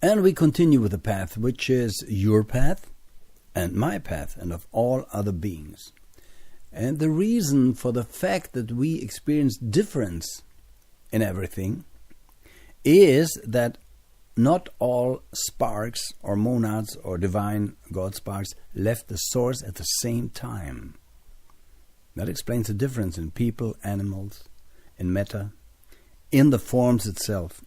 And we continue with the path, which is your path and my path and of all other beings. And the reason for the fact that we experience difference in everything is that not all sparks or monads or divine God sparks left the source at the same time. That explains the difference in people, animals, in matter, in the forms itself.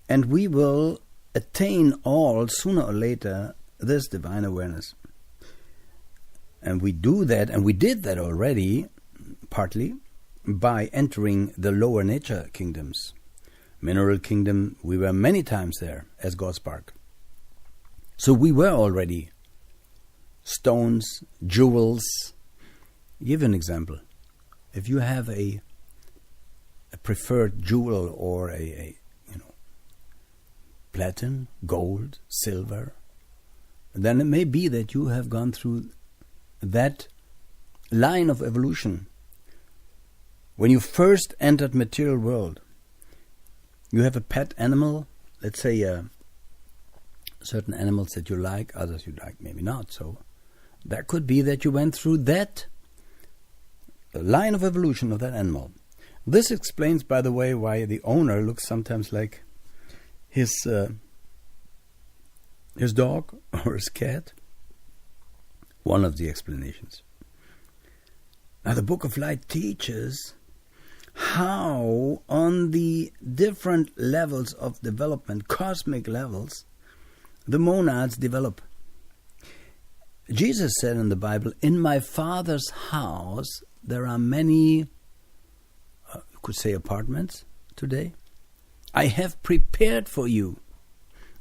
And we will attain all, sooner or later, this divine awareness. And we do that, and we did that already, partly, by entering the lower nature kingdoms. Mineral kingdom, we were many times there as God spark. So we were already stones, jewels. I'll give you an example. If you have a preferred jewel or a platinum, gold, silver, then it may be that you have gone through that line of evolution. When you first entered material world, you have a pet animal, let's say certain animals that you like, others you like maybe not. So that could be that you went through that line of evolution of that animal. This explains, by the way, why the owner looks sometimes like his dog or his cat. One of the explanations. Now the Book of Light teaches how on the different levels of development, cosmic levels, the monads develop. Jesus said in the Bible, in my Father's house there are many, you could say apartments today. I have prepared for you.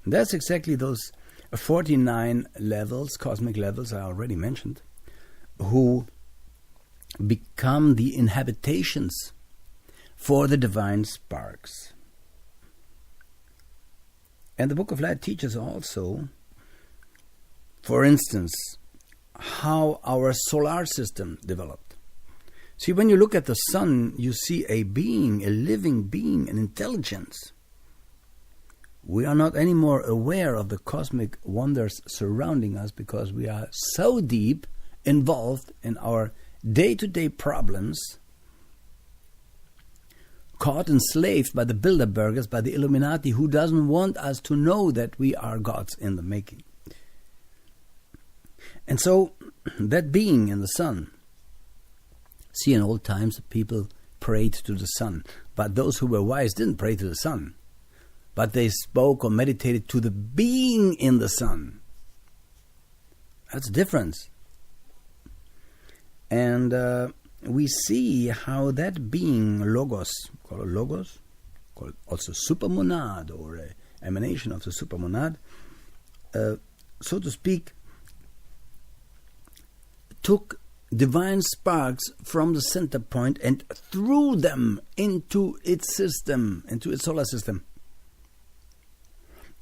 And that's exactly those 49 levels, cosmic levels I already mentioned, who become the inhabitations for the divine sparks. And the Book of Light teaches also, for instance, how our solar system developed. See, when you look at the sun, you see a being, a living being, an intelligence. We are not anymore aware of the cosmic wonders surrounding us because we are so deep involved in our day-to-day problems, caught enslaved by the Bilderbergers, by the Illuminati, who doesn't want us to know that we are gods in the making. And so, that being in the sun, see, in old times people prayed to the sun, but those who were wise didn't pray to the sun, but they spoke or meditated to the being in the sun. That's a difference. And we see how that being, Logos, called also supermonad, or an emanation of the supermonad, so to speak, took divine sparks from the center point and threw them into its system, into its solar system,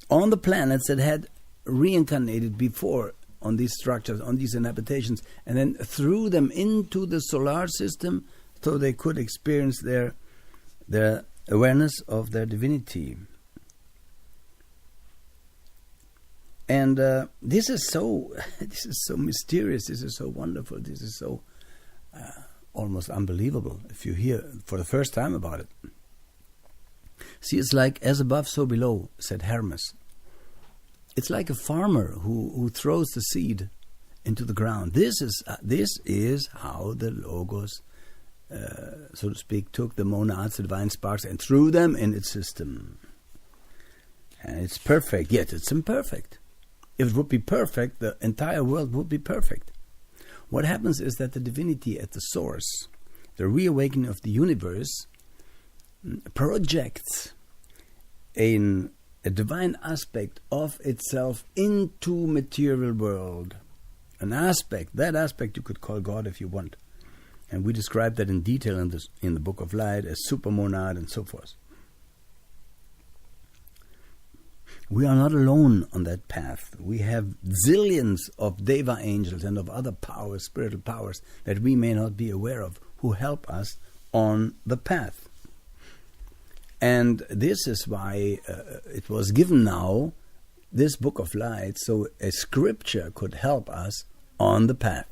on the planets that had reincarnated before on these structures, on these inhabitations, and then threw them into the solar system so they could experience their awareness of their divinity. And this is so mysterious, this is so wonderful, this is so almost unbelievable if you hear for the first time about it. See, it's like as above, so below, said Hermes. It's like a farmer who throws the seed into the ground. This is how the Logos, so to speak, took the monads, the divine sparks, and threw them in its system. And it's perfect, yet it's imperfect. If it would be perfect, the entire world would be perfect. What happens is that the divinity at the source, the reawakening of the universe, projects a divine aspect of itself into material world. An aspect, that aspect you could call God if you want. And we describe that in detail in the Book of Light as supermonad and so forth. We are not alone on that path. We have zillions of Deva angels and of other powers, spiritual powers, that we may not be aware of, who help us on the path. And this is why it was given now, this book of light, so a scripture could help us on the path.